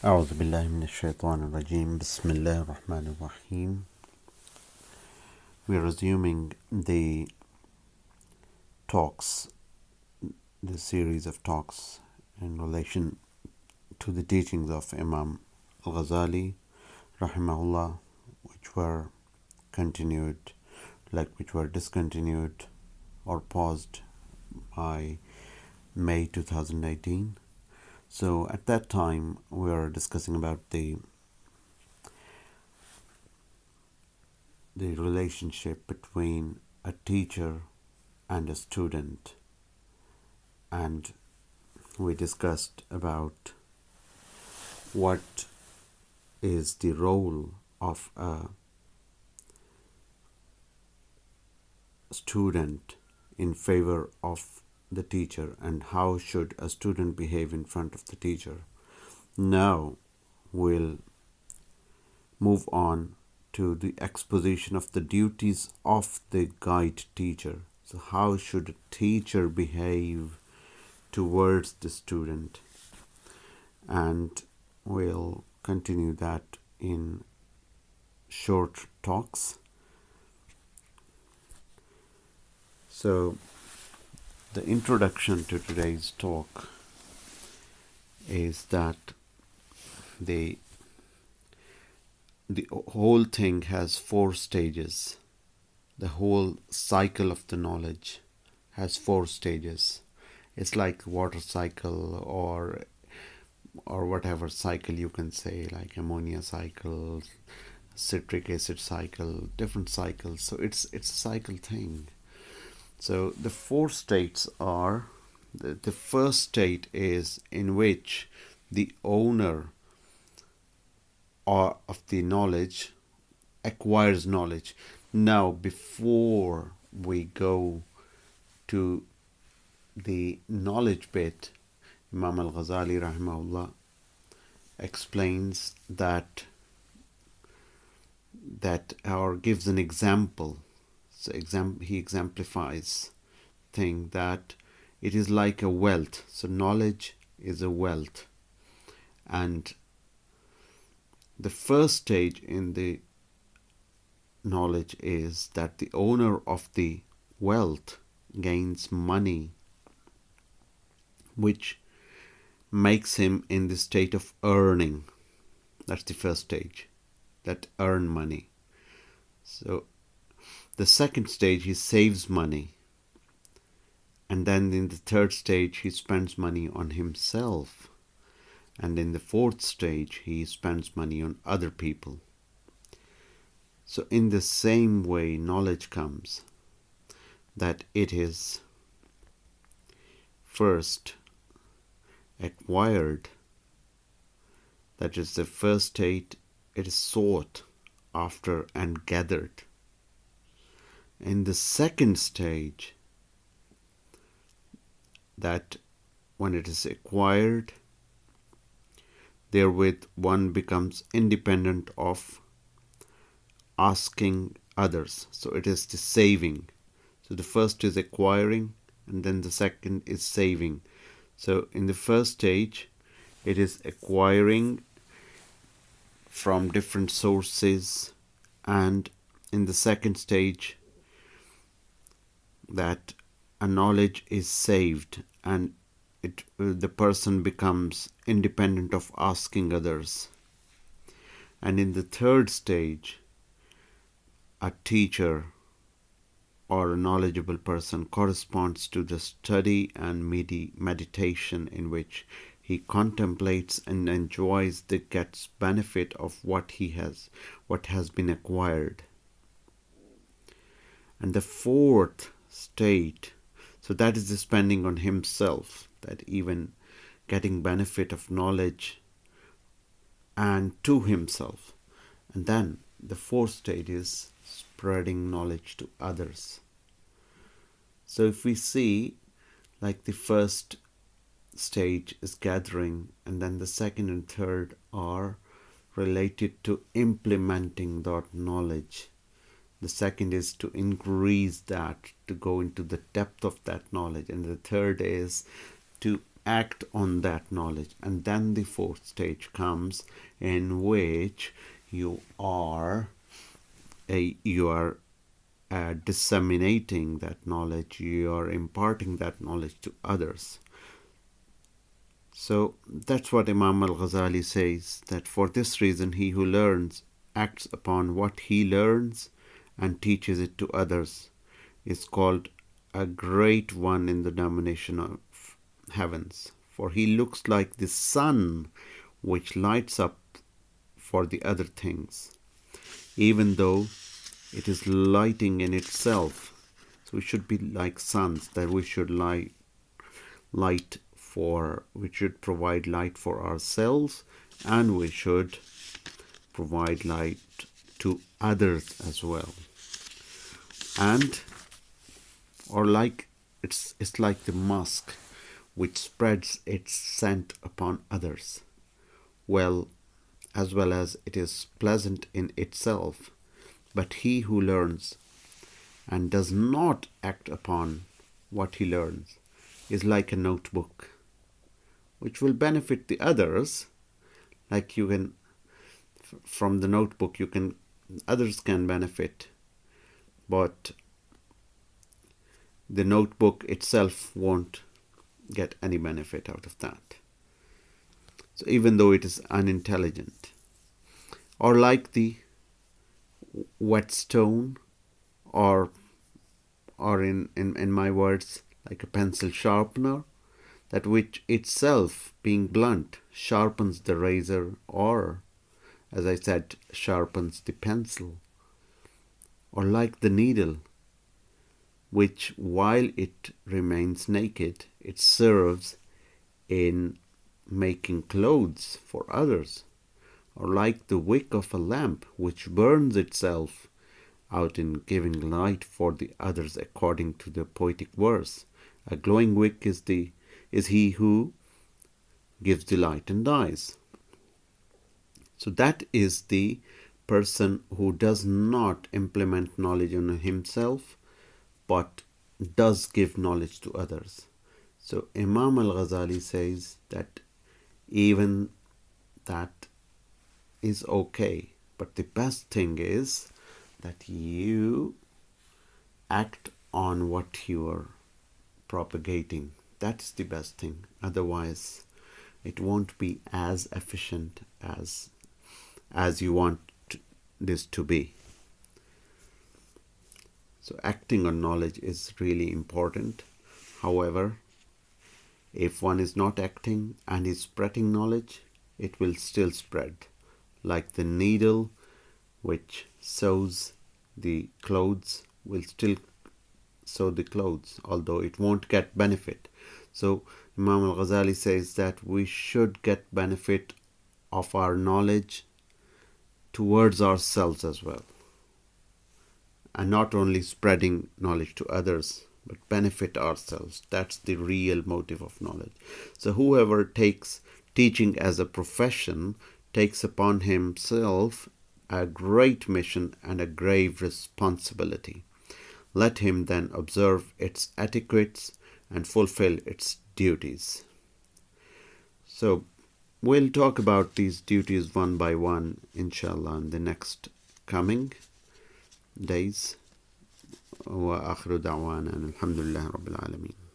أعوذ بالله من الشيطان الرجيم بسم الله الرحمن الرحيم. We are resuming the talks, the series of talks in relation to the teachings of Imam Ghazali rahimahullah, which were continued, which were discontinued or paused by May 2018. So at that time we were discussing about the relationship between a teacher and a student, and we discussed about what is the role of a student in favor of the teacher and how should a student behave in front of the teacher. Now we'll move on to the exposition of the duties of the guide teacher. So how should a teacher behave towards the student? And we'll continue that in short talks. So the introduction to today's talk is that the whole thing has 4 stages. The whole cycle of the knowledge has 4 stages. It's like water cycle or whatever cycle you can say, like ammonia cycle, citric acid cycle, different cycles. So it's a cycle thing. So the 4 states are, the first state is in which the owner of the knowledge acquires knowledge. Now, before we go to the knowledge bit, Imam al-Ghazali rahimahullah explains that or gives an example. So he exemplifies thing that it is like a wealth. So knowledge is a wealth, and the first stage in the knowledge is that the owner of the wealth gains money, which makes him in the state of earning. That's the first stage, that earn money. So the second stage, he saves money, and then in the third stage he spends money on himself, and in the fourth stage he spends money on other people. So in the same way knowledge comes, that it is first acquired, that is the first state, it is sought after and gathered. In the second stage, that when it is acquired, therewith one becomes independent of asking others. So it is the saving. So the first is acquiring, and then the second is saving. So in the first stage, it is acquiring from different sources, and in the second stage, that a knowledge is saved and the person becomes independent of asking others. And in the third stage, a teacher or a knowledgeable person corresponds to the study and meditation in which he contemplates and enjoys gets benefit of what has been acquired. And the fourth state, so that is the spending on himself, that even getting benefit of knowledge and to himself. And then the fourth state is spreading knowledge to others. So if we see, like the first stage is gathering, and then the second and third are related to implementing that knowledge. The second is to increase that, to go into the depth of that knowledge. And the third is to act on that knowledge. And then the fourth stage comes, in which you are disseminating that knowledge, you are imparting that knowledge to others. So that's what Imam al-Ghazali says, that for this reason he who learns acts upon what he learns and teaches it to others is called a great one in the domination of heavens. For he looks like the sun which lights up for the other things, even though it is lighting in itself. So we should be like suns, that we should we should provide light for ourselves, and we should provide light to others as well. And or like it's like the musk which spreads its scent upon others, as well as it is pleasant in itself. But he who learns and does not act upon what he learns is like a notebook which will benefit the others. Like you can, from the notebook, others can benefit, but the notebook itself won't get any benefit out of that. So even though it is unintelligent. Or like the whetstone, or in my words, like a pencil sharpener, that which itself, being blunt, sharpens the razor, or, as I said, sharpens the pencil. Or like the needle, which, while it remains naked, it serves in making clothes for others. Or like the wick of a lamp, which burns itself out in giving light for the others, according to the poetic verse. A glowing wick is he who gives the light and dies. So that is the person who does not implement knowledge on himself, but does give knowledge to others. So Imam al-Ghazali says that even that is okay, but the best thing is that you act on what you are propagating. That's the best thing. Otherwise, it won't be as efficient as you want this to be. So acting on knowledge is really important. However, if one is not acting and is spreading knowledge, it will still spread. Like the needle which sews the clothes will still sew the clothes, although it won't get benefit. So Imam al-Ghazali says that we should get benefit of our knowledge towards ourselves as well. And not only spreading knowledge to others, but benefit ourselves. That's the real motive of knowledge. So whoever takes teaching as a profession takes upon himself a great mission and a grave responsibility. Let him then observe its etiquettes and fulfill its duties. So we'll talk about these duties one by one, inshallah, in the next coming days. وآخر دعوانا الحمد لله رب العالمين.